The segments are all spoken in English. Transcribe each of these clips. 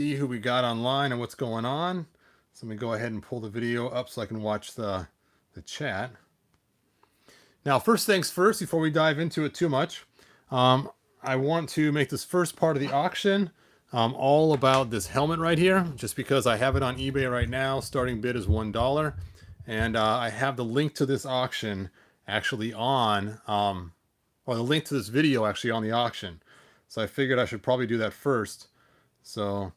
see who we got online and what's going on. So let me go ahead and pull the video up so I can watch the chat. Now, first things first, before we dive into it too much, I want to make this first part of the auction all about this helmet right here, just because I have it on eBay right now. Starting bid is $1. And I have the link to this auction actually on, or the link to this video actually on the auction. So I figured I should probably do that first. So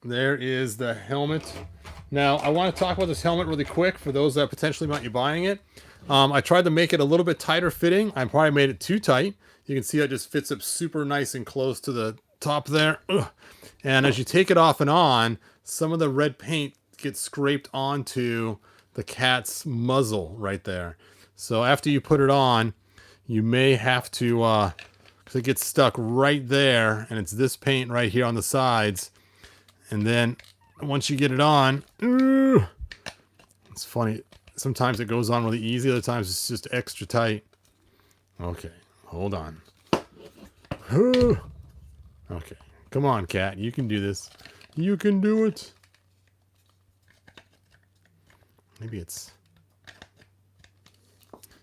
there is the helmet. Now, I want to talk about this helmet really quick for those that potentially might be buying it. I tried to make it a little bit tighter fitting. I probably made it too tight. You can see it just fits up super nice and close to the top there. Ugh. And as you take it off and on, some of the red paint gets scraped onto the cat's muzzle right there. So after you put it on, you may have to, because it gets stuck right there, and it's this paint right here on the sides. And then once you get it on, it's funny. Sometimes it goes on really easy. Other times it's just extra tight. Okay, hold on. Okay, come on, cat. You can do this. You can do it. Maybe it's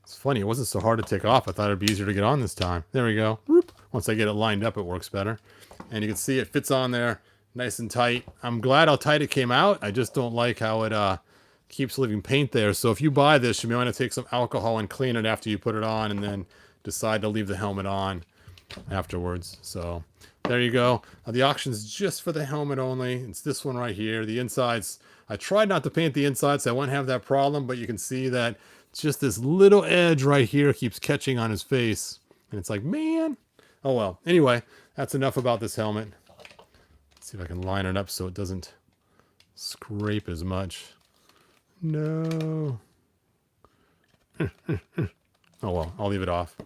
funny. It wasn't so hard to take off. I thought it'd be easier to get on this time. There we go. Whoop. Once I get it lined up, it works better. And you can see it fits on there nice and tight. I'm glad how tight it came out. I just don't like how it keeps leaving paint there. So if you buy this, you may want to take some alcohol and clean it after you put it on, and then decide to leave the helmet on afterwards. So there you go. The auction's just for the helmet only. It's this one right here. The insides, I tried not to paint the insides so I wouldn't have that problem, but you can see that it's just this little edge right here keeps catching on his face. And it's like, man. Oh well. Anyway, that's enough about this helmet. Let's see if I can line it up so it doesn't scrape as much. No. Oh well, I'll leave it off.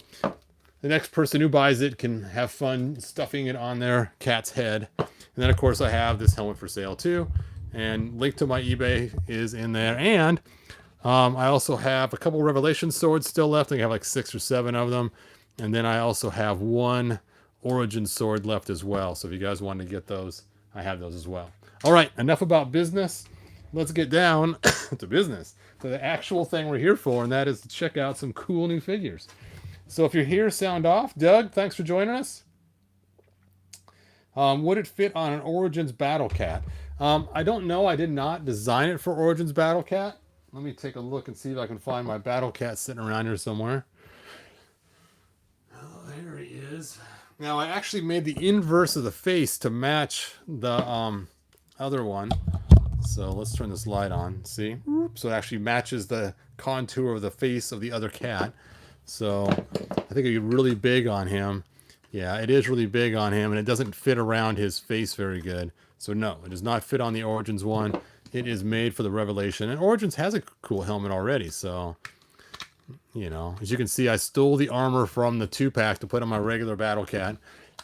The next person who buys it can have fun stuffing it on their cat's head. And then of course I have this helmet for sale too. And link to my eBay is in there. And I also have a couple Revelation swords still left. I think I have like 6 or 7 of them. And then I also have one Origin sword left as well. So if you guys want to get those, I have those as well. All right, enough about business. Let's get down to business, to the actual thing we're here for, and that is to check out some cool new figures. So if you're here, sound off. Doug, thanks for joining us. Would it fit on an Origins Battle Cat? I don't know. I did not design it for Origins Battle Cat. Let me take a look and see if I can find my Battle Cat sitting around here somewhere. Oh, there he is. Now, I actually made the inverse of the face to match the other one. So let's turn this light on. See? So it actually matches the contour of the face of the other cat. So I think it'd be really big on him. Yeah, it is really big on him, and it doesn't fit around his face very good. So no, it does not fit on the Origins one. It is made for the Revelation. And Origins has a cool helmet already, so, you know. As you can see, I stole the armor from the 2-pack to put on my regular Battle Cat.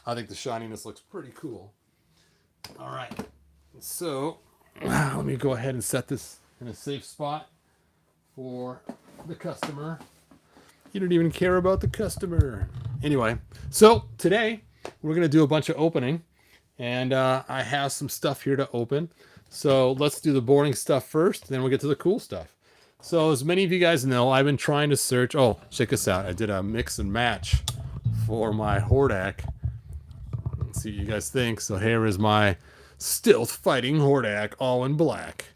I think the shininess looks pretty cool. All right. So let me go ahead and set this in a safe spot for the customer. You don't even care about the customer. Anyway, so today we're going to do a bunch of opening, and I have some stuff here to open. So let's do the boring stuff first, then we'll get to the cool stuff. So as many of you guys know, I've been trying to search. Oh, check this out. I did a mix and match for my Hordak. Let's see what you guys think. So here is my stealth fighting Hordak, all in black.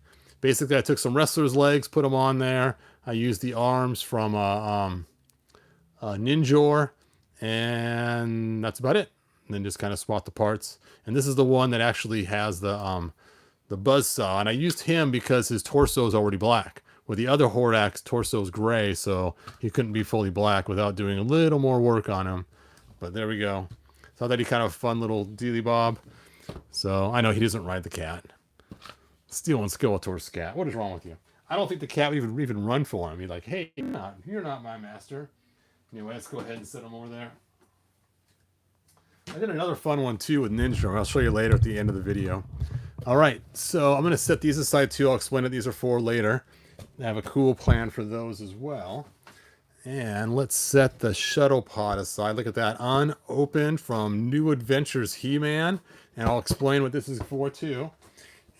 Basically, I took some wrestler's legs, put them on there. I used the arms from Ninjor, and that's about it. And then just kind of swap the parts. And this is the one that actually has the buzzsaw, and I used him because his torso is already black. With the other Hordak's torso is gray, so he couldn't be fully black without doing a little more work on him. But there we go. Thought that'd be kind of a fun little dealy bob. So I know he doesn't ride the cat. Stealing Skeletor's cat. What is wrong with you? I don't think the cat would even run for him. He'd like, hey, you're not my master. Anyway, let's go ahead and set him over there. I did another fun one too with Ninja. I'll show you later at the end of the video. All right, so I'm going to set these aside too. I'll explain what these are for later. I have a cool plan for those as well. And let's set the shuttle pod aside. Look at that, unopened from New Adventures He-Man. And I'll explain what this is for too.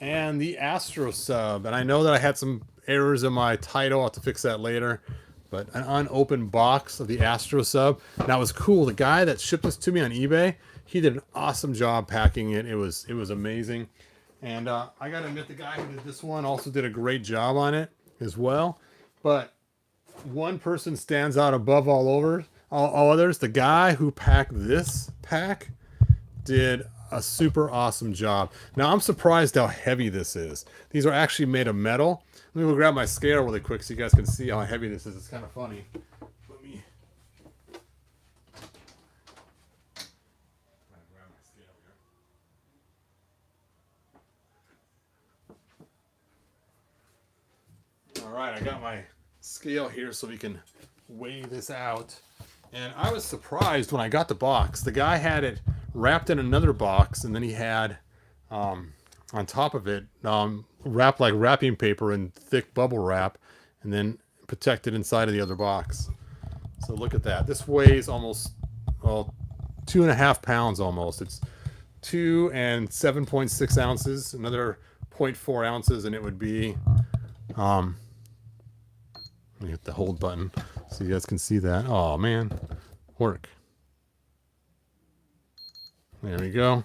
And the Astro Sub. And I know that I had some errors in my title. I'll have to fix that later. But an unopened box of the Astro Sub. Now it was cool. The guy that shipped this to me on eBay, he did an awesome job packing it. It was amazing. And I gotta admit, the guy who did this one also did a great job on it as well. But one person stands out above all others. The guy who packed this pack did a super awesome job. Now I'm surprised how heavy this is. These are actually made of metal. Let me go grab my scale really quick so you guys can see how heavy this is. It's kind of funny. Let me grab my scale here. All right, I got my scale here so we can weigh this out. And I was surprised when I got the box. The guy had it wrapped in another box, and then he had on top of it wrapped like wrapping paper in thick bubble wrap, and then protected inside of the other box. So look at that. This weighs almost, well, 2.5 pounds almost. It's 2 and 7.6 ounces, another 0.4 ounces, and it would be let me hit the hold button so you guys can see that. Oh man, work. There we go.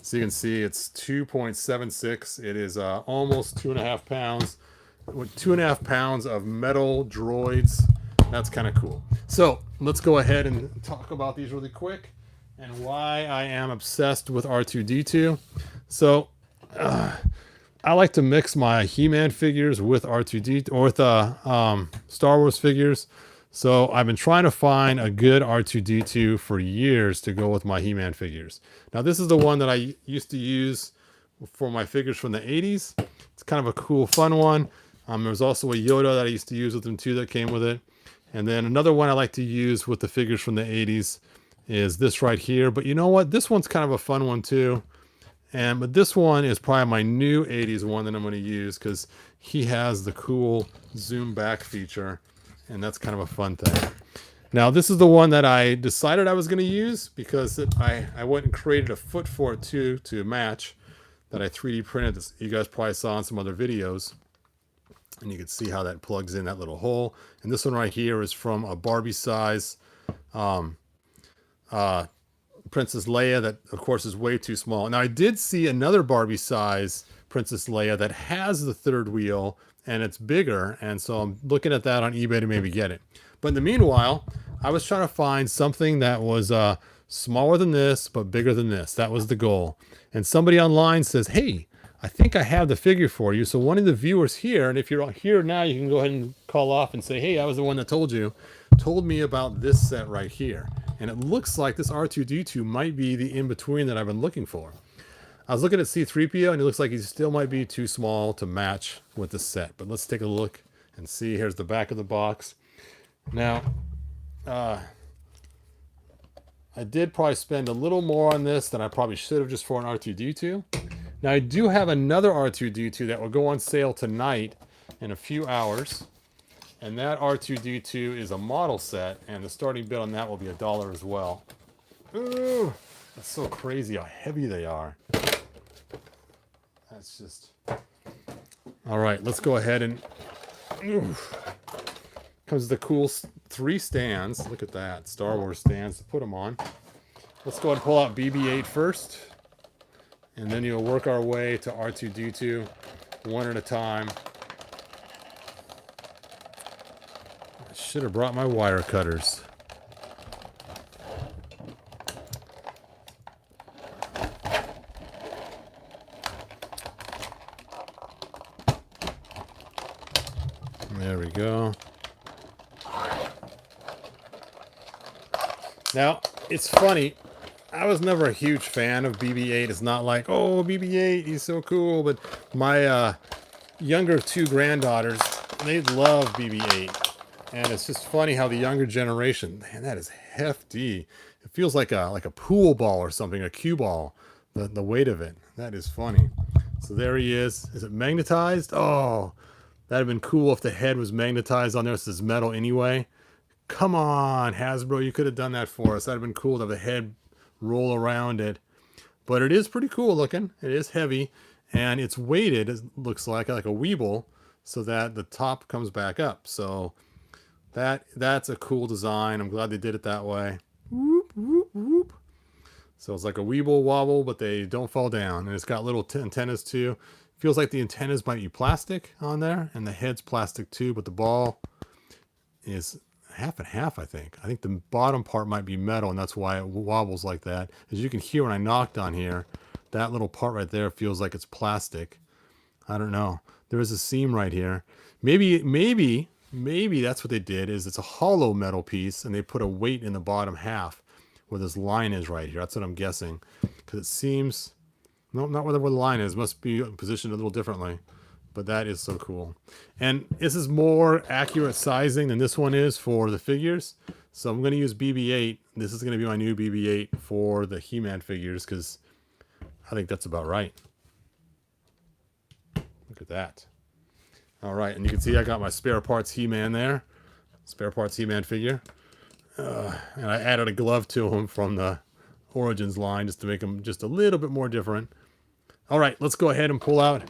So you can see it's 2.76. It is almost 2.5 pounds. With 2.5 pounds of metal droids. That's kind of cool. So let's go ahead and talk about these really quick and why I am obsessed with R2-D2. So I like to mix my He-Man figures with R2-D2 or with Star Wars figures. So I've been trying to find a good R2-D2 for years to go with my He-Man figures. Now this is the one that I used to use for my figures from the 80s. It's kind of a cool, fun one. There was also a Yoda that I used to use with them too that came with it. And then another one I like to use with the figures from the 80s is this right here. But you know what? This one's kind of a fun one too. But this one is probably my new 80s one that I'm going to use because he has the cool zoom back feature. And that's kind of a fun thing. Now, this is the one that I decided I was going to use because I went and created a foot for it too to match that I 3D printed. This, you guys probably saw in some other videos. And you can see how that plugs in that little hole. And this one right here is from a Barbie size Princess Leia that, of course, is way too small. Now, I did see another Barbie size Princess Leia that has the third wheel and it's bigger, and so I'm looking at that on eBay to maybe get it. But in the meanwhile, I was trying to find something that was smaller than this but bigger than this. That was the goal. And somebody online says, hey, I think I have the figure for you. So one of the viewers here, and if you're here now, you can go ahead and call off and say, hey, I was the one that told me about this set right here. And it looks like this R2-D2 might be the in-between that I've been looking for. I was looking at C-3PO, and it looks like he still might be too small to match with the set. But let's take a look and see. Here's the back of the box. Now, I did probably spend a little more on this than I probably should have just for an R2-D2. Now, I do have another R2-D2 that will go on sale tonight in a few hours. And that R2-D2 is a model set, and the starting bid on that will be $1 as well. Ooh, that's so crazy how heavy they are. That's just... All right, let's go ahead and... Oof. Comes the cool 3 stands. Look at that, Star Wars stands to put them on. Let's go ahead and pull out BB-8 first. And then you'll work our way to R2-D2 one at a time. I should have brought my wire cutters. There we go. Now, it's funny. I was never a huge fan of BB-8. It's not like, oh, BB-8, he's so cool. But my younger 2 granddaughters, they love BB-8. And it's just funny how the younger generation, man, that is hefty. It feels like a pool ball or something, a cue ball, the weight of it. That is funny. So there he is. Is it magnetized? Oh, that'd have been cool if the head was magnetized on there. This is metal anyway. Come on, Hasbro, you could have done that for us. That'd have been cool to have the head roll around it. But it is pretty cool looking. It is heavy, and it's weighted, it looks like a Weeble, so that the top comes back up. So that's a cool design. I'm glad they did it that way. Whoop, whoop, whoop. So it's like a Weeble wobble, but they don't fall down. And it's got little antennas too. Feels like the antennas might be plastic on there, and the head's plastic too, but the ball is half and half, I think. I think the bottom part might be metal, and that's why it wobbles like that. As you can hear when I knocked on here, that little part right there feels like it's plastic. I don't know. There is a seam right here. Maybe that's what they did, is it's a hollow metal piece, and they put a weight in the bottom half where this line is right here. That's what I'm guessing. Because it seems... No, not where the line is. It must be positioned a little differently. But that is so cool. And this is more accurate sizing than this one is for the figures. So I'm going to use BB-8. This is going to be my new BB-8 for the He-Man figures, because I think that's about right. Look at that. All right, and you can see I got my spare parts He-Man there. Spare parts He-Man figure. And I added a glove to him from the Origins line just to make him just a little bit more different. All right, let's go ahead and pull out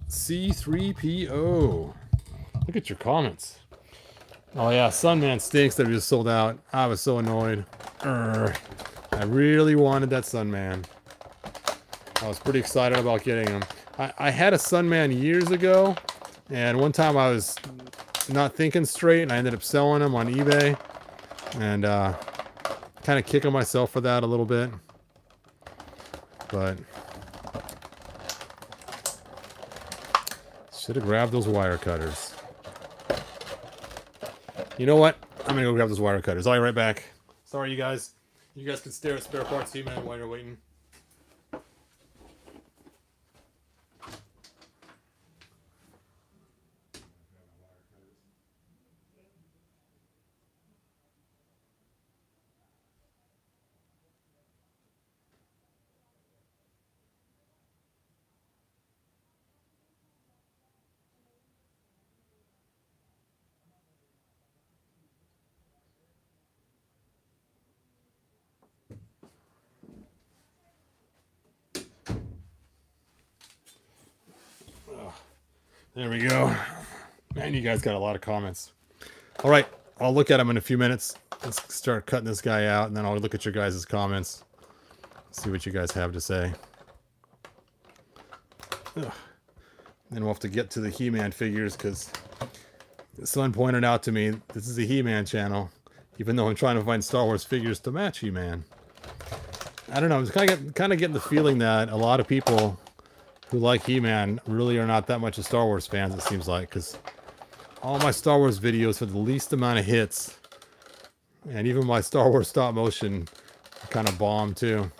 C-3PO. Look at your comments. Oh yeah, Sunman stinks that he was sold out. I was so annoyed. I really wanted that Sunman. I was pretty excited about getting him. I had a Sunman years ago, and one time I was not thinking straight, and I ended up selling him on eBay, and kind of kicking myself for that a little bit. But should have grabbed those wire cutters. You know what? I'm gonna go grab those wire cutters. I'll be right back. Sorry, you guys. You guys can stare at spare parts He-Man while you're waiting. There we go. Man, you guys got a lot of comments. All right, I'll look at them in a few minutes. Let's start cutting this guy out, and then I'll look at your guys' comments. See what you guys have to say. Ugh. Then we'll have to get to the He-Man figures, because the son pointed out to me this is a He-Man channel, even though I'm trying to find Star Wars figures to match He-Man. I don't know. I'm kind of getting the feeling that a lot of people who like He-Man really are not that much of Star Wars fans, it seems like, because all my Star Wars videos have the least amount of hits, and even my Star Wars stop motion kind of bombed too.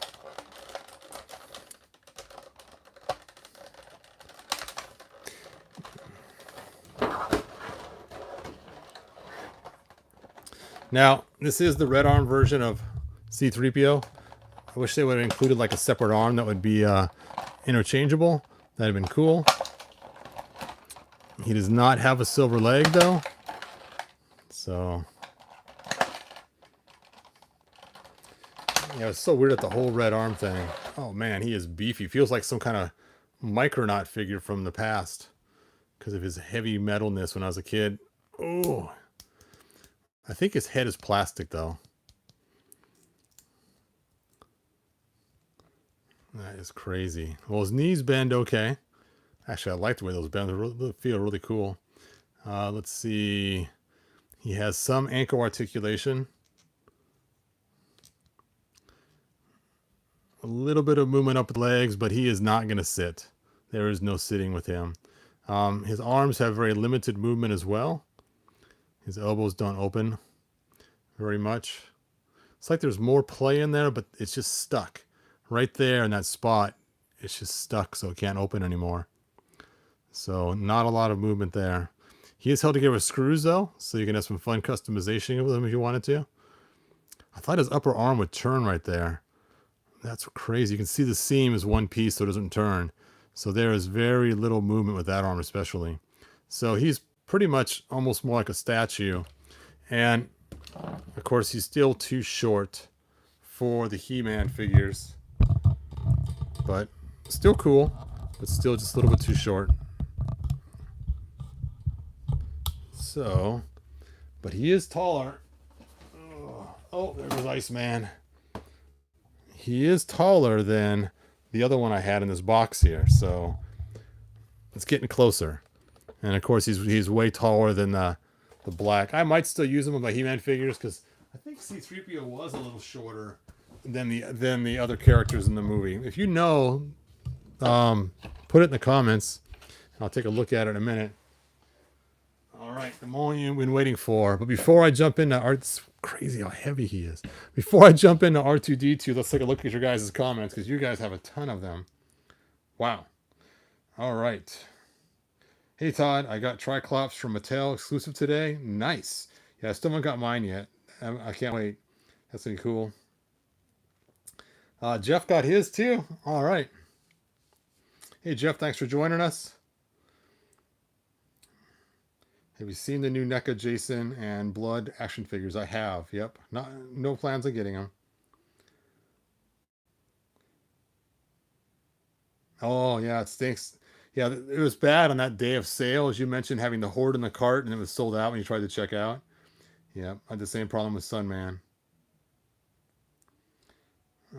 Now, this is the red arm version of C-3PO. I wish they would have included like a separate arm that would be interchangeable. That'd have been cool. He does not have a silver leg though. So yeah, it's so weird at the whole red arm thing. Oh man, he is beefy. Feels like some kind of Micronaut figure from the past because of his heavy metalness when I was a kid. Oh, I think his head is plastic though. That is crazy. Well, his knees bend okay. Actually, I like the way those bend. They feel really cool. Let's see. He has some ankle articulation. A little bit of movement up the legs, but he is not going to sit. There is no sitting with him. His arms have very limited movement as well. His elbows don't open very much. It's like there's more play in there, but it's just stuck. Right there in that spot, it's just stuck, so it can't open anymore. So not a lot of movement there. He is held together with screws though, so you can have some fun customization with him if you wanted to. I thought his upper arm would turn right there. That's crazy. You can see the seam is one piece so it doesn't turn. So there is very little movement with that arm especially. So he's pretty much almost more like a statue. And of course, he's still too short for the He-Man figures, but still cool, but still just a little bit too short. So, but he is taller. Oh, there goes Iceman. He is taller than the other one I had in this box here, so it's getting closer. And of course, he's way taller than the black. I might still use him with my He-Man figures because I think C-3PO was a little shorter than the other characters in the movie. If you know, put it in the comments. I'll take a look at it in a minute. All right, the moment you've been waiting for. But before I jump into it's crazy how heavy he is. Before I jump into R2-D2, let's take a look at your guys' comments because you guys have a ton of them. Wow. All right. Hey Todd, I got Triclops from Mattel exclusive today. Nice. Yeah, I still haven't got mine yet. I can't wait. That's gonna be cool. Jeff got his too. All right. Hey Jeff, thanks for joining us. Have you seen the new NECA Jason and Blood action figures? I have. Yep. No plans on getting them. Oh yeah, it stinks. Yeah, it was bad on that day of sale, as you mentioned, having the horde in the cart and it was sold out when you tried to check out. Yeah, I had the same problem with Sunman.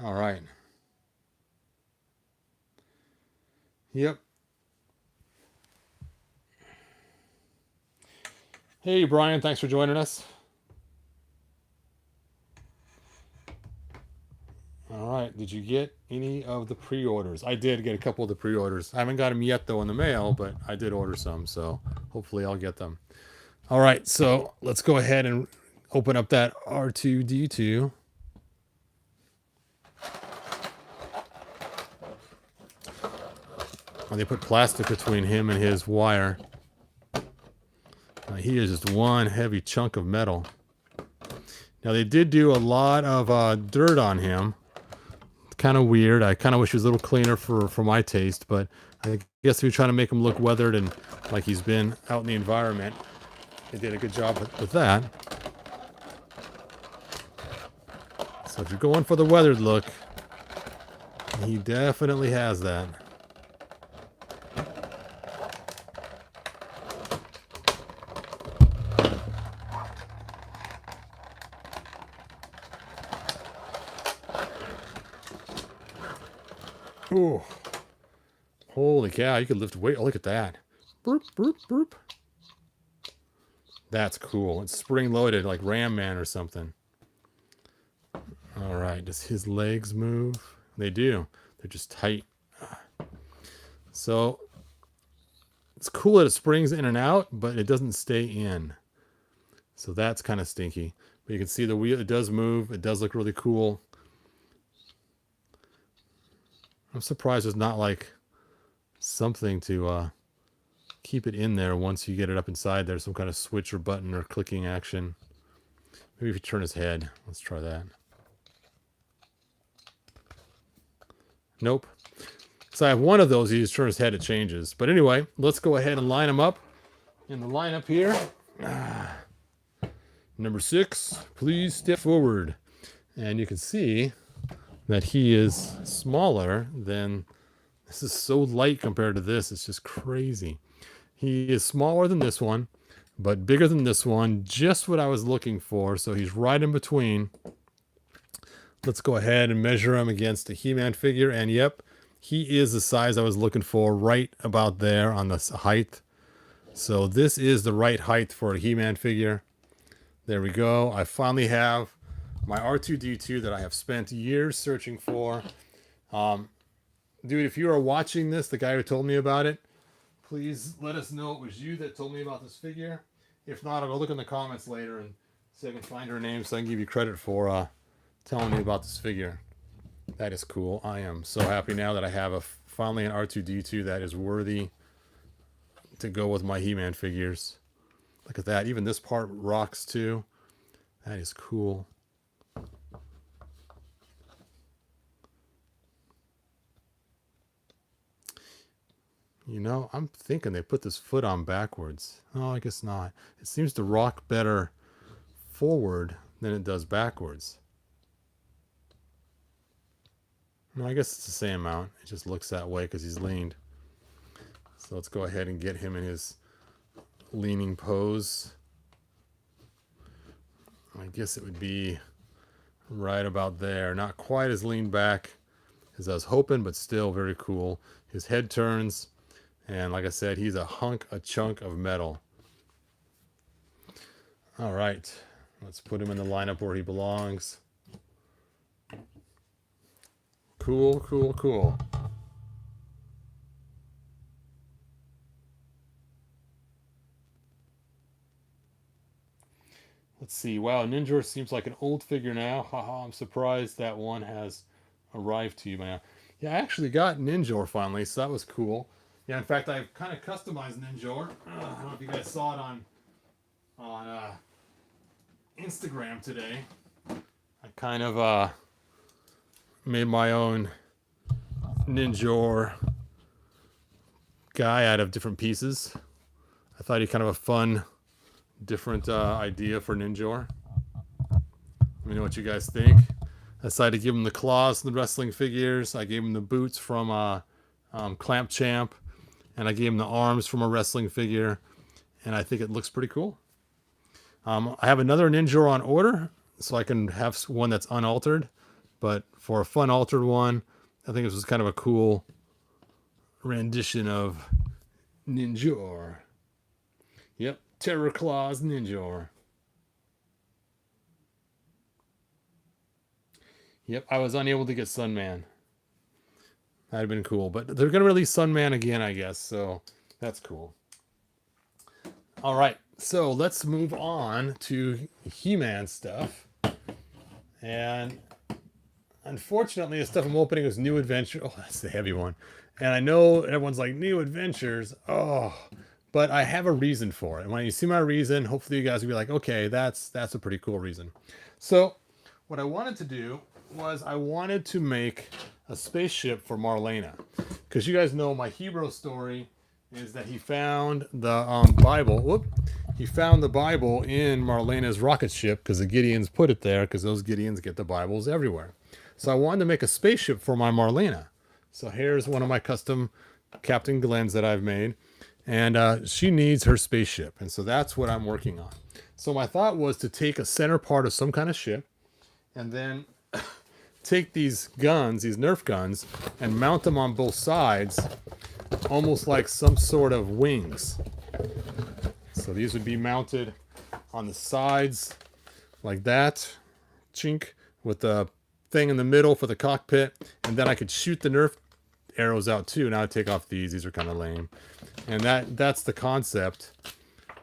All right. Yep. Hey Brian, thanks for joining us. All right, did you get any of the pre-orders? I did get a couple of the pre-orders. I haven't got them yet though in the mail, but I did order some, so hopefully I'll get them. All right, so let's go ahead and open up that R2-D2. They put plastic between him and his wire. He is just one heavy chunk of metal. Now they did do a lot of dirt on him. Kind of weird. I kind of wish he was a little cleaner for my taste, but I guess if you're trying to make him look weathered and like he's been out in the environment, they did a good job with that. So if you're going for the weathered look, he definitely has that. Ooh. Holy cow, you could lift weight. Oh, look at that. Boop, boop, boop. That's cool. It's spring-loaded like Ram Man or something. All right, does his legs move? They do. They're just tight. So it's cool that it springs in and out, but it doesn't stay in. So that's kind of stinky. But you can see the wheel, it does move. It does look really cool. I'm surprised there's not like something to keep it in there once you get it up inside there. Some kind of switch or button or clicking action. Maybe if you turn his head. Let's try that. Nope. So I have one of those. You just turn his head, it changes. But anyway, let's go ahead and line them up in the lineup here. Number 6, please step forward. And you can see that he is smaller than, this is so light compared to this, it's just crazy. He is smaller than this one, but bigger than this one, just what I was looking for, so he's right in between. Let's go ahead and measure him against a He-Man figure, and yep, he is the size I was looking for, right about there on the height. So this is the right height for a He-Man figure. There we go. I finally have my R2-D2 that I have spent years searching for. Dude, if you are watching this, the guy who told me about it, please let us know it was you that told me about this figure. If not, I'll go look in the comments later and see if I can find her name so I can give you credit for telling me about this figure. That is cool. I am so happy now that I have finally an R2-D2 that is worthy to go with my He-Man figures. Look at that. Even this part rocks too. That is cool. You know, I'm thinking they put this foot on backwards. Oh, I guess not. It seems to rock better forward than it does backwards. No, I guess it's the same amount. It just looks that way because he's leaned. So let's go ahead and get him in his leaning pose. I guess it would be right about there. Not quite as leaned back as I was hoping, but still very cool. His head turns, and like I said, he's a chunk of metal. All right, let's put him in the lineup where he belongs. Cool, cool, cool. Let's see. Wow, Ninja seems like an old figure now. Haha, I'm surprised that one has arrived to you by now. Yeah, I actually got Ninja finally, so that was cool. Yeah, in fact, I've kind of customized Ninja. I don't know if you guys saw it on Instagram today. I kind of made my own Ninja guy out of different pieces. I thought he kind of a fun, different idea for Ninja. Let me know what you guys think. I decided to give him the claws from the wrestling figures. I gave him the boots from Clamp Champ, and I gave him the arms from a wrestling figure, and I think it looks pretty cool. I have another Ninja on order, so I can have one that's unaltered, but for a fun altered one, I think this was kind of a cool rendition of Ninja. Yep, Terror Claws Ninja. Yep, I was unable to get Sunman. That'd have been cool, but they're going to release Sunman again, I guess, so that's cool. All right, so let's move on to He-Man stuff. And unfortunately, the stuff I'm opening is New Adventure. Oh, that's the heavy one. And I know everyone's like, New Adventures. Oh, but I have a reason for it. And when you see my reason, hopefully you guys will be like, okay, that's a pretty cool reason. So what I wanted to do was I wanted to make a spaceship for Marlena. Because you guys know my hero story is that he found the Bible. Whoop. He found the Bible in Marlena's rocket ship because the Gideons put it there because those Gideons get the Bibles everywhere. So I wanted to make a spaceship for my Marlena. So here's one of my custom Captain Glens that I've made. And she needs her spaceship. And so that's what I'm working on. So my thought was to take a center part of some kind of ship and then take these guns, these Nerf guns, and mount them on both sides, almost like some sort of wings. So these would be mounted on the sides like that, chink, with the thing in the middle for the cockpit, and then I could shoot the Nerf arrows out too. Now I take off these are kind of lame. And that's the concept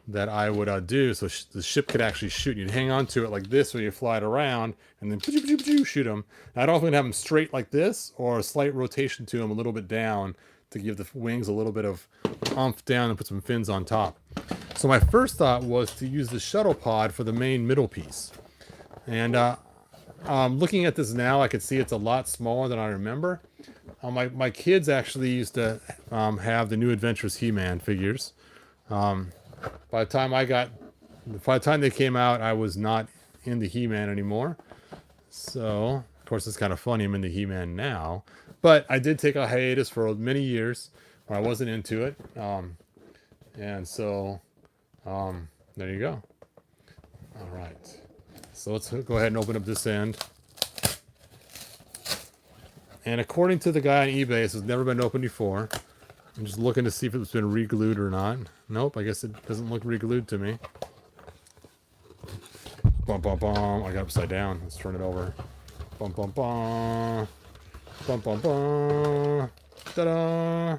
that I would do. So the ship could actually shoot. You'd hang on to it like this when you fly it around, and then shoot them. Now, I'd often have them straight like this, or a slight rotation to them a little bit down to give the wings a little bit of oomph down and put some fins on top. So my first thought was to use the Shuttle Pod for the main middle piece. And looking at this now, I could see it's a lot smaller than I remember. My kids actually used to have the New Adventures He-Man figures. By the time they came out, I was not into He-Man anymore. So, of course, it's kind of funny I'm into He-Man now. But I did take a hiatus for many years where I wasn't into it. And so, there you go. All right. So let's go ahead and open up this end. And according to the guy on eBay, this has never been opened before. I'm just looking to see if it's been re-glued or not. Nope, I guess it doesn't look re-glued to me. Bum, bum, bum. I got upside down. Let's turn it over. Bum, bum, bum. Bum, bum, bum. Ta-da!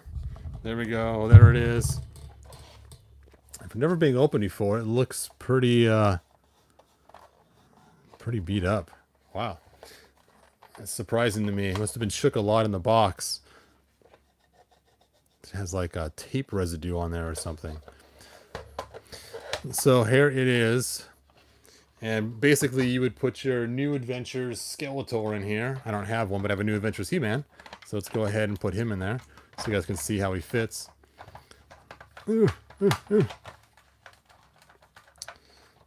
There we go. There it is. I've never been opened before. It looks pretty beat up. Wow. That's surprising to me. It must have been shook a lot in the box. It has like a tape residue on there or something. So here it is. And basically you would put your New Adventures Skeletor in here. I don't have one, but I have a New Adventures He-Man. So let's go ahead and put him in there so you guys can see how he fits.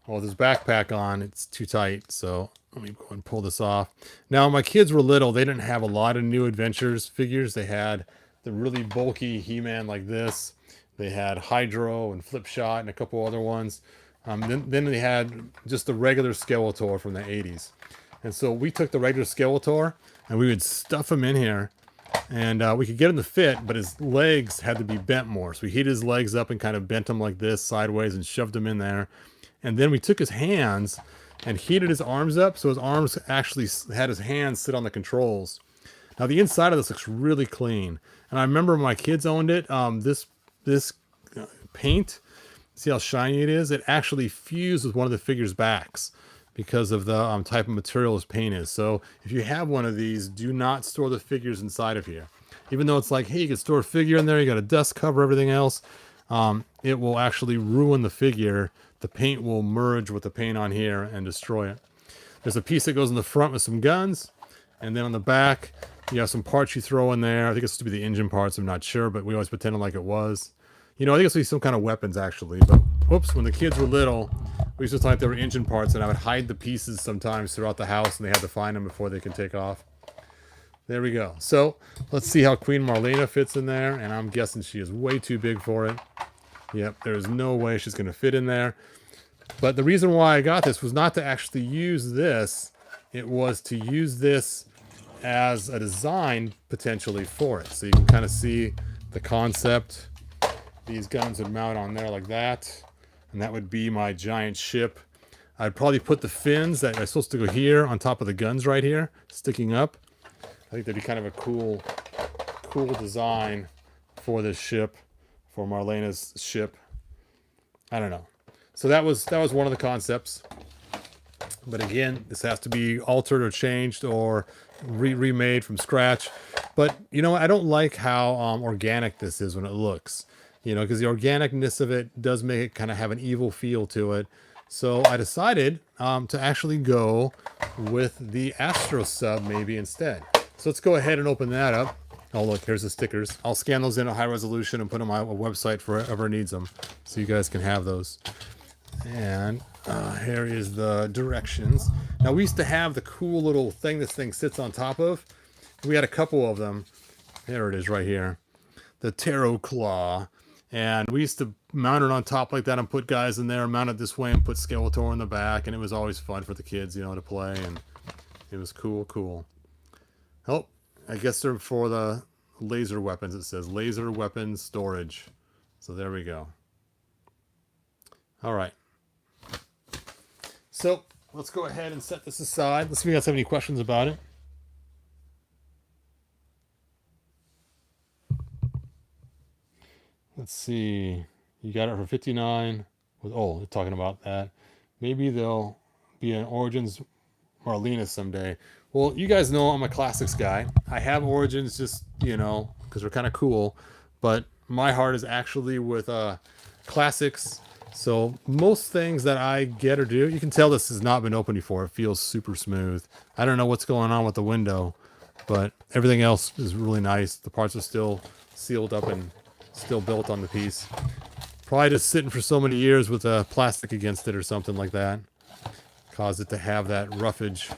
Well, with this backpack on, it's too tight. So let me go and pull this off. Now, my kids were little. They didn't have a lot of New Adventures figures. They had the really bulky He-Man like this. They had Hydro and Flipshot and a couple other ones. Then they had just the regular Skeletor from the 80s. And so we took the regular Skeletor and we would stuff him in here. And we could get him to fit, but his legs had to be bent more. So we heated his legs up and kind of bent him like this sideways and shoved him in there. And then we took his hands and heated his arms up. So his arms actually had his hands sit on the controls. Now the inside of this looks really clean. And I remember when my kids owned it, this paint, see how shiny it is? It actually fused with one of the figure's backs because of the type of material this paint is. So if you have one of these, do not store the figures inside of here. Even though it's like, hey, you can store a figure in there, you got a dust cover, everything else, it will actually ruin the figure. The paint will merge with the paint on here and destroy it. There's a piece that goes in the front with some guns, and then on the back, you have some parts you throw in there. I think it's supposed to be the engine parts, I'm not sure, but we always pretended like it was. You know, I think it's supposed to be some kind of weapons, actually. But, whoops, when the kids were little, we used to think they were engine parts, and I would hide the pieces sometimes throughout the house, and they had to find them before they can take off. There we go. So, let's see how Queen Marlena fits in there, and I'm guessing she is way too big for it. Yep, there's no way she's going to fit in there. But the reason why I got this was not to actually use this. It was to use this as a design, potentially, for it. So you can kind of see the concept. These guns would mount on there like that. And that would be my giant ship. I'd probably put the fins that are supposed to go here on top of the guns right here, sticking up. I think that'd be kind of a cool design for this ship, for Marlena's ship. I don't know. So that was one of the concepts. But again, this has to be altered or changed or remade from scratch. But, you know, I don't like how organic this is when it looks. You know, because the organicness of it does make it kind of have an evil feel to it. So I decided to actually go with the Astro Sub maybe instead. So let's go ahead and open that up. Oh, look, here's the stickers. I'll scan those in a high resolution and put them on my website for whoever needs them. So you guys can have those. And here is the directions. Now, we used to have the cool little thing this thing sits on top of. We had a couple of them. There it is right here. The Tarot Claw. And we used to mount it on top like that and put guys in there, mount it this way and put Skeletor in the back. And it was always fun for the kids, you know, to play. And it was cool. Oh, I guess they're for the laser weapons. It says laser weapons storage. So there we go. All right. So let's go ahead and set this aside. Let's see if you guys have any questions about it. Let's see. You got it for 59. Oh, they're talking about that. Maybe they'll be an Origins Marlena someday. Well, you guys know I'm a classics guy. I have Origins just, you know, because they're kind of cool. But my heart is actually with classics. So most things that I get or do, you can tell this has not been opened before. It feels super smooth. I don't know what's going on with the window, but everything else is really nice. The parts are still sealed up and still built on the piece. Probably just sitting for so many years with a plastic against it or something like that. Caused it to have that roughage.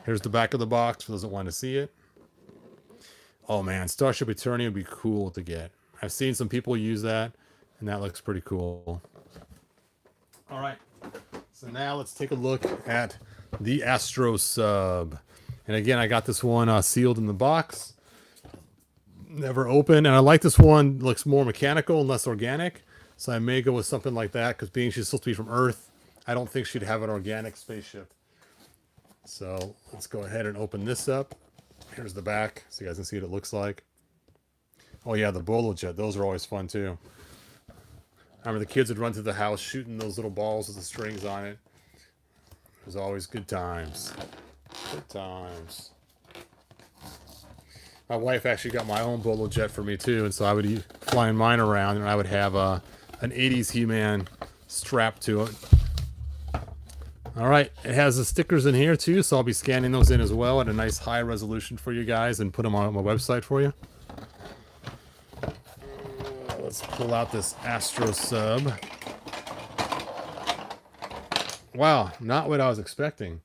Here's the back of the box for those that want to see it. Oh man, Starship Eternia would be cool to get. I've seen some people use that, and that looks pretty cool. All right, so now let's take a look at the Astro Sub. And again, I got this one sealed in the box. Never opened, and I like this one. Looks more mechanical and less organic. So I may go with something like that, because being she's supposed to be from Earth, I don't think she'd have an organic spaceship. So let's go ahead and open this up. Here's the back, so you guys can see what it looks like. Oh yeah, the Bolo Jet, those are always fun too. I remember the kids would run through the house shooting those little balls with the strings on it. It was always good times. Good times. My wife actually got my own Bolo Jet for me too, and so I would be flying mine around, and I would have an 80s He-Man strapped to it. All right, it has the stickers in here too, so I'll be scanning those in as well at a nice high resolution for you guys and put them on my website for you. Let's pull out this Astro Sub. Wow, not what I was expecting.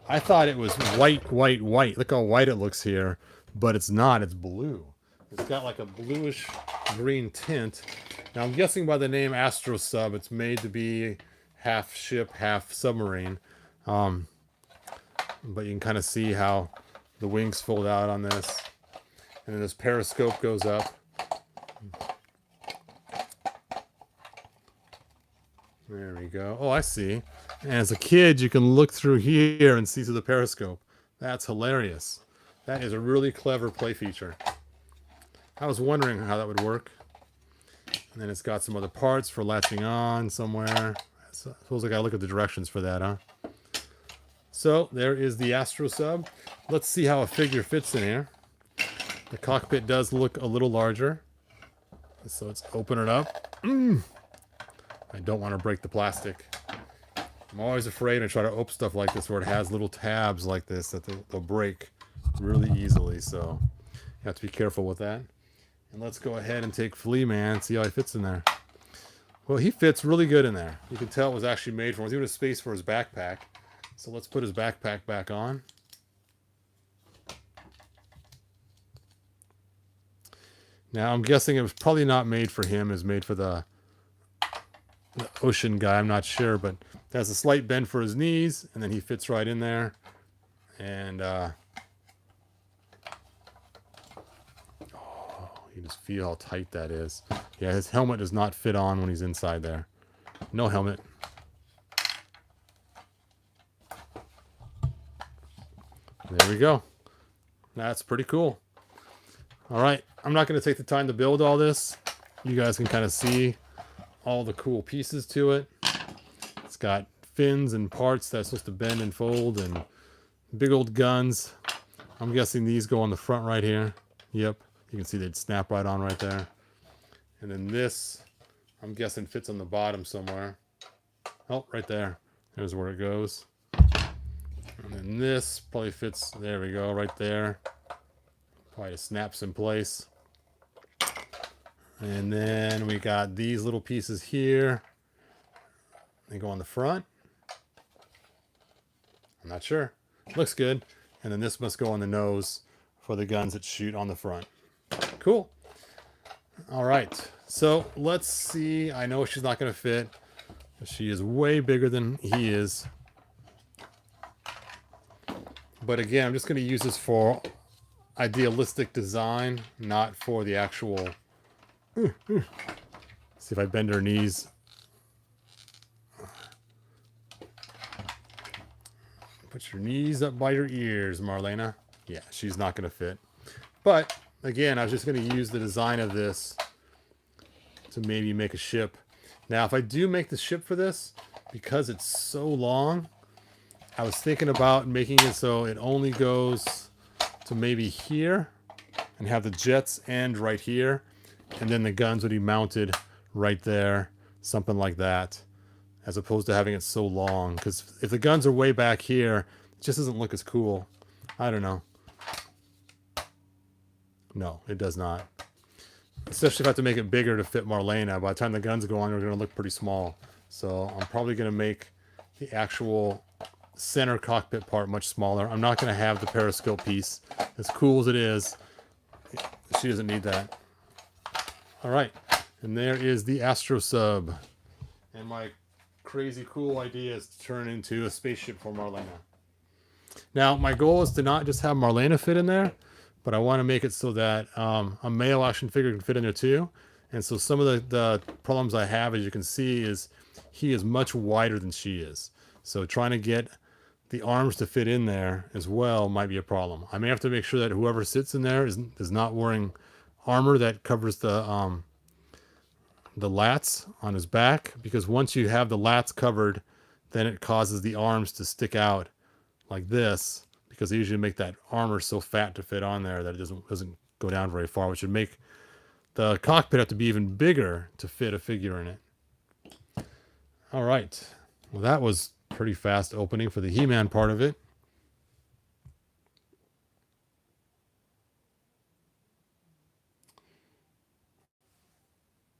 I thought it was white, white, white. Look how white it looks here, but it's not. It's blue. It's got like a bluish green tint. Now I'm guessing by the name Astro Sub, it's made to be half ship, half submarine. Um, but you can kind of see how the wings fold out on this. And then this periscope goes up. There we go. Oh, I see. And as a kid, you can look through here and see through the periscope. That's hilarious. That is a really clever play feature. I was wondering how that would work. And then it's got some other parts for latching on somewhere. I suppose I gotta look at the directions for that, huh? So there is the Astro Sub. Let's see how a figure fits in here. The cockpit does look a little larger. So let's open it up. I don't want to break the plastic. I'm always afraid to try to open stuff like this where it has little tabs like this that they'll break really easily. So you have to be careful with that. And let's go ahead and take Flea Man, see how he fits in there. Well, he fits really good in there. You can tell it was actually made for him. There's even a space for his backpack. So let's put his backpack back on. Now I'm guessing it was probably not made for him. It was made for the ocean guy. I'm not sure, but it has a slight bend for his knees, and then he fits right in there. And you just feel how tight that is. Yeah, his helmet does not fit on when he's inside there. No helmet. There we go. That's pretty cool. All right, I'm not going to take the time to build all this. You guys can kind of see all the cool pieces to it. It's got fins and parts that's supposed to bend and fold, and big old guns. I'm guessing these go on the front right here. Yep, you can see they'd snap right on right there. And then this, I'm guessing, fits on the bottom somewhere. Oh, right there. There's where it goes. And then this probably fits, there we go, right there. Probably just snaps in place. And then we got these little pieces here. They go on the front. I'm not sure. Looks good. And then this must go on the nose for the guns that shoot on the front. Cool. All right. So let's see. I know she's not going to fit. She is way bigger than he is. But again, I'm just going to use this for idealistic design, not for the actual... See if I bend her knees. Put your knees up by your ears, Marlena. Yeah, she's not going to fit. But, again, I was just going to use the design of this to maybe make a ship. Now, if I do make the ship for this, because it's so long, I was thinking about making it so it only goes to maybe here and have the jets end right here. And then the guns would be mounted right there, something like that, as opposed to having it so long. Because if the guns are way back here, it just doesn't look as cool. I don't know. No, it does not. Especially if I have to make it bigger to fit Marlena. By the time the guns go on, they're going to look pretty small. So I'm probably going to make the actual center cockpit part much smaller. I'm not going to have the periscope piece. As cool as it is, she doesn't need that. All right, and there is the Astro Sub. And my crazy cool idea is to turn into a spaceship for Marlena. Now, my goal is to not just have Marlena fit in there, but I want to make it so that a male action figure can fit in there too. And so some of the problems I have, as you can see, is he is much wider than she is. So trying to get the arms to fit in there as well might be a problem. I may have to make sure that whoever sits in there is not wearing armor that covers the lats on his back, because once you have the lats covered, then it causes the arms to stick out like this, because they usually make that armor so fat to fit on there that it doesn't go down very far, which would make the cockpit have to be even bigger to fit a figure in it. All right, well, that was pretty fast opening for the He-Man part of it.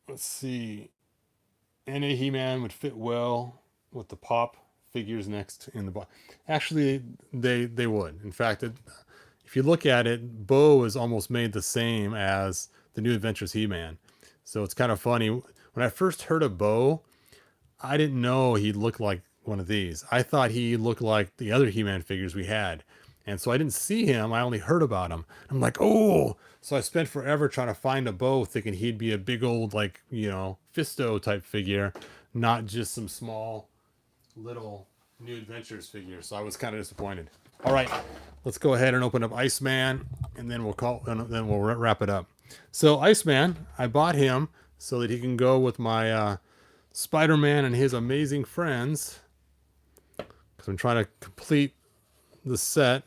Let's see. NA He-Man would fit well with the pop figures next in the box. Actually, they would. In fact, if you look at it, Bo is almost made the same as the New Adventures He-Man. So it's kind of funny. When I first heard of Bo, I didn't know he looked like one of these. I thought he looked like the other He-Man figures we had. And so I didn't see him. I only heard about him. I'm like, oh. So I spent forever trying to find a Bo, thinking he'd be a big old, like, you know, Fisto type figure, not just some small little New Adventures figure. So I was kind of disappointed. All right, let's go ahead and open up Iceman, and then we'll wrap it up. So Iceman, I bought him so that he can go with my Spider-Man and his amazing friends, because I'm trying to complete the set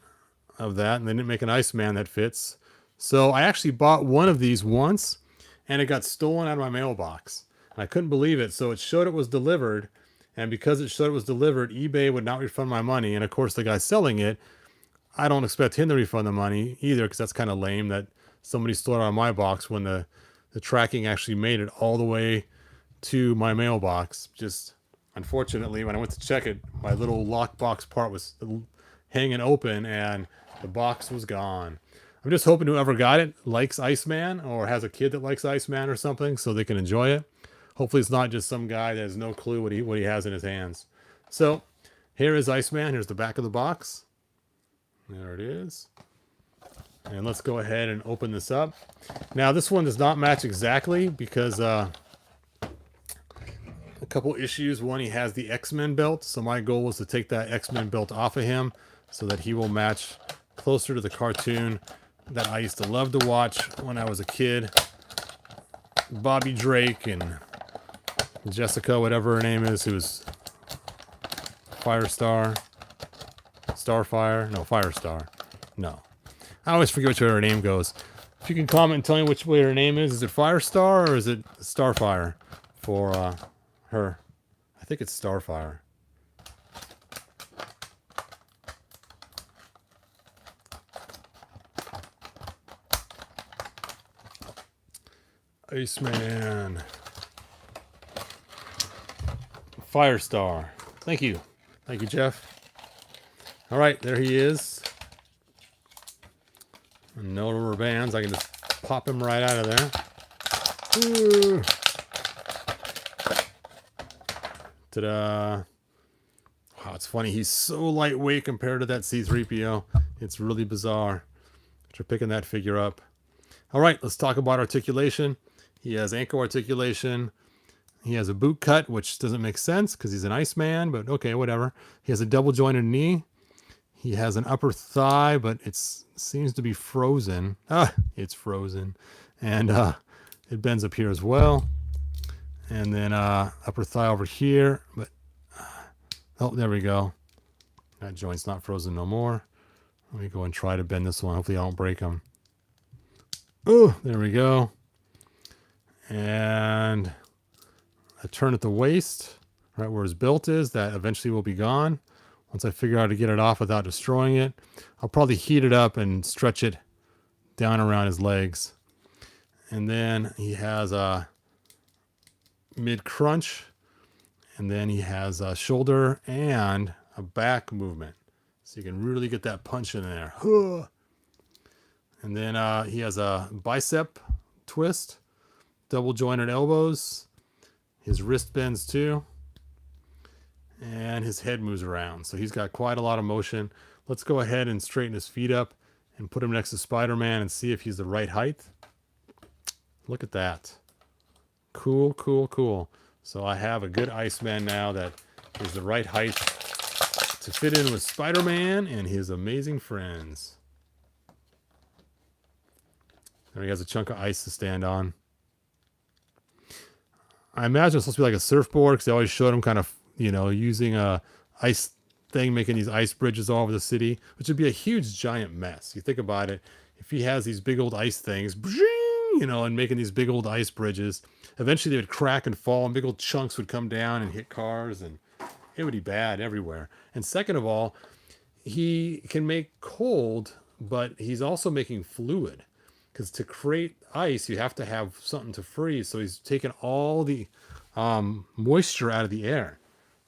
of that, and they didn't make an Iceman that fits. So I actually bought one of these once, and it got stolen out of my mailbox. And I couldn't believe it. So it showed it was delivered, and because it showed it was delivered, eBay would not refund my money. And of course, the guy selling it, I don't expect him to refund the money either, because that's kind of lame that somebody stole it out of my box when the tracking actually made it all the way to my mailbox. Just unfortunately, when I went to check it, my little lockbox part was hanging open and the box was gone. I'm just hoping whoever got it likes Iceman or has a kid that likes Iceman or something so they can enjoy it. Hopefully it's not just some guy that has no clue what he has in his hands. So here is Iceman. Here's the back of the box. There it is. And let's go ahead and open this up. Now this one does not match exactly because a couple issues. One, he has the X-Men belt. So my goal was to take that X-Men belt off of him so that he will match closer to the cartoon that I used to love to watch when I was a kid. Bobby Drake and Jessica, whatever her name is, who was Firestar. Starfire? No, Firestar. No. I always forget which way her name goes. If you can comment and tell me which way her name is it Firestar or is it Starfire for her? I think it's Starfire. Iceman. Firestar. Thank you. Thank you, Jeff. All right, there he is. No rubber bands. I can just pop him right out of there. Ooh. Ta-da. Wow, it's funny. He's so lightweight compared to that C-3PO. It's really bizarre after picking that figure up. All right, let's talk about articulation. He has ankle articulation. He has a boot cut, which doesn't make sense because he's an Iceman, but okay, whatever. He has a double jointed knee. He has an upper thigh, but it seems to be frozen. It's frozen. And it bends up here as well. And then upper thigh over here. But oh, there we go. That joint's not frozen no more. Let me go and try to bend this one. Hopefully I don't break them. Oh, there we go. And a turn at the waist, right where his belt is. That eventually will be gone. Once I figure out how to get it off without destroying it, I'll probably heat it up and stretch it down around his legs. And then he has a mid crunch, and then he has a shoulder and a back movement. So you can really get that punch in there. And then he has a bicep twist, double jointed elbows. His wrist bends too. And his head moves around. So he's got quite a lot of motion. Let's go ahead and straighten his feet up and put him next to Spider-Man and see if he's the right height. Look at that. Cool, cool, cool. So I have a good Iceman now that is the right height to fit in with Spider-Man and his amazing friends. There he has a chunk of ice to stand on. I imagine it's supposed to be like a surfboard because they always showed him kind of, you know, using a ice thing, making these ice bridges all over the city, which would be a huge giant mess. You think about it, if he has these big old ice things, you know, and making these big old ice bridges, eventually they would crack and fall and big old chunks would come down and hit cars and it would be bad everywhere. And second of all, he can make cold, but he's also making fluid. Because to create ice, you have to have something to freeze. So he's taking all the moisture out of the air.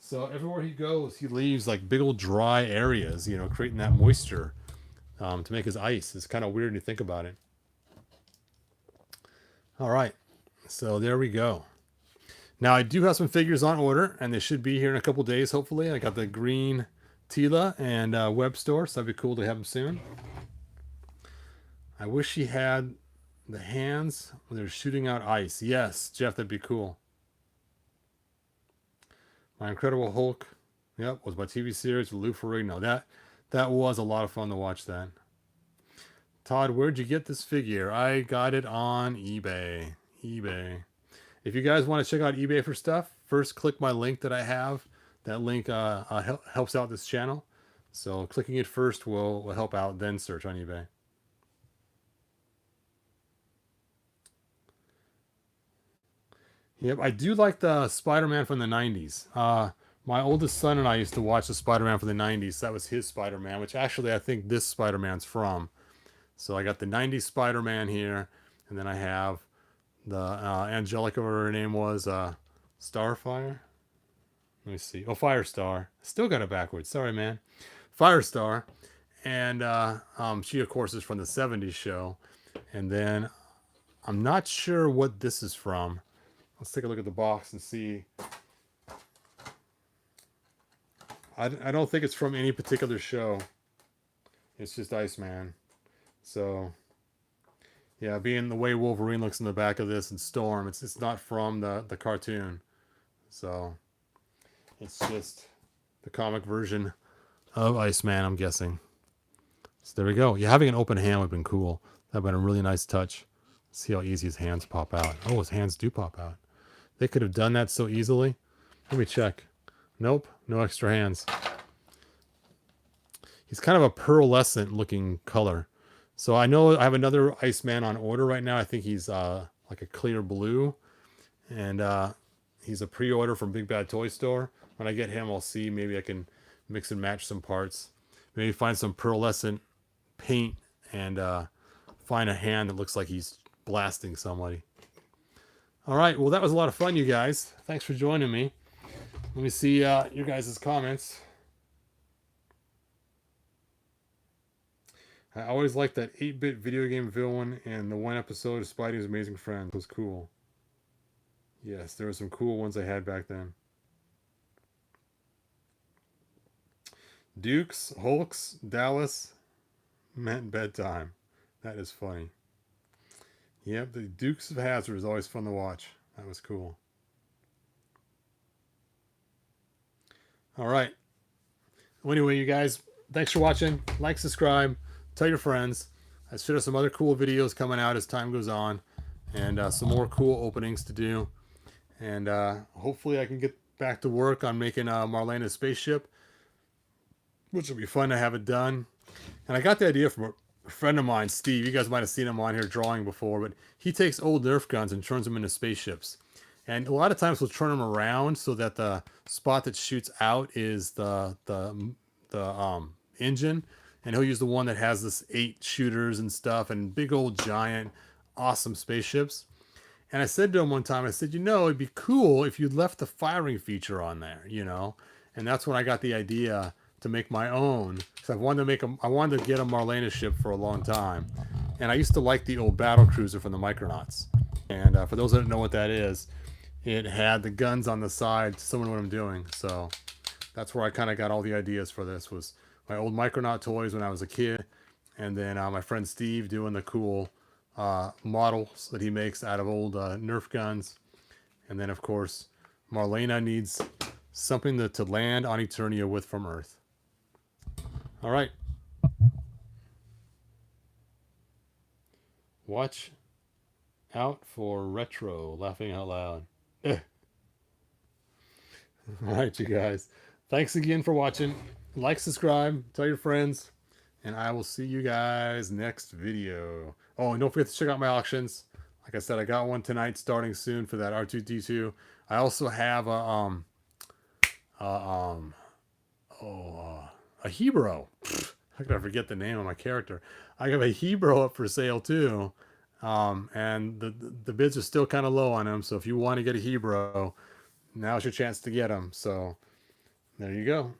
So everywhere he goes, he leaves like big old dry areas, you know, creating that moisture to make his ice. It's kind of weird when you think about it. All right, so there we go. Now I do have some figures on order, and they should be here in a couple days, hopefully. I got the green Tila and Web Store, so that'd be cool to have them soon. I wish he had the hands when they're shooting out ice. Yes, Jeff, that'd be cool. My Incredible Hulk, yep, was my TV series with Lou Ferrigno. That was a lot of fun to watch that. Todd, where'd you get this figure? I got it on eBay. If you guys want to check out eBay for stuff, first click my link that I have. That link helps out this channel. So clicking it first will help out, then search on eBay. Yep, I do like the Spider-Man from the 90s. My oldest son and I used to watch the Spider-Man from the 90s. That was his Spider-Man, which actually I think this Spider-Man's from. So I got the 90s Spider-Man here, and then I have the Angelica, whatever her name was, Starfire. Let me see. Oh, Firestar. Still got it backwards. Sorry, man. Firestar. And she, of course, is from the 70s show. And then I'm not sure what this is from. Let's take a look at the box and see. I don't think it's from any particular show. It's just Iceman. So, yeah, being the way Wolverine looks in the back of this and Storm, it's not from the cartoon. So, it's just the comic version of Iceman, I'm guessing. So there we go. Yeah, having an open hand would have been cool. That would have been a really nice touch. See how easy his hands pop out. Oh, his hands do pop out. They could have done that so easily. Let me check. Nope, no extra hands. He's kind of a pearlescent looking color. So I know I have another Iceman on order right now. I think he's like a clear blue. And he's a pre-order from Big Bad Toy Store. When I get him, I'll see. Maybe I can mix and match some parts. Maybe find some pearlescent paint and find a hand that looks like he's blasting somebody. All right. Well, that was a lot of fun, you guys. Thanks for joining me. Let me see your guys' comments. I always liked that 8-bit video game villain, and the one episode of Spidey's Amazing Friends was cool. Yes, there were some cool ones I had back then. Dukes, Hulks, Dallas meant bedtime. That is funny. Yep, the Dukes of Hazzard is always fun to watch. That was cool. All right. Well, anyway, you guys, thanks for watching. Like, subscribe, tell your friends. I should have some other cool videos coming out as time goes on, and some more cool openings to do. And hopefully I can get back to work on making Marlena's spaceship, which will be fun to have it done. And I got the idea from a friend of mine, Steve. You guys might have seen him on here drawing before, but he takes old Nerf guns and turns them into spaceships. And a lot of times we'll turn them around so that the spot that shoots out is the engine, and he'll use the one that has this 8 shooters and stuff and big old giant awesome spaceships. And I said to him one time, I said, you know, it'd be cool if you left the firing feature on there, you know. And that's when I got the idea to make my own. So I wanted to get a Marlena ship for a long time. And I used to like the old battle cruiser from the Micronauts. And for those that don't know what that is, it had the guns on the side, similar to what I'm doing. So that's where I kind of got all the ideas for this, was my old Micronaut toys when I was a kid. And then my friend Steve doing the cool models that he makes out of old Nerf guns. And then, of course, Marlena needs something to land on Eternia with from Earth. All right. Watch out for retro. Laughing out loud. All right, you guys. Thanks again for watching. Like, subscribe, tell your friends, and I will see you guys next video. Oh, and don't forget to check out my auctions. Like I said, I got one tonight starting soon for that R2-D2. I also have a Hebrew. How could I forget the name of my character? I have a Hebrew up for sale too. And the bids are still kind of low on him. So if you want to get a Hebrew, now's your chance to get him. So There you go.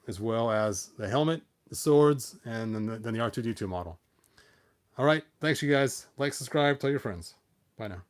As well as the helmet, the swords, and then the R2-D2 model. All right. Thanks, you guys. Like, subscribe, tell your friends. Bye now.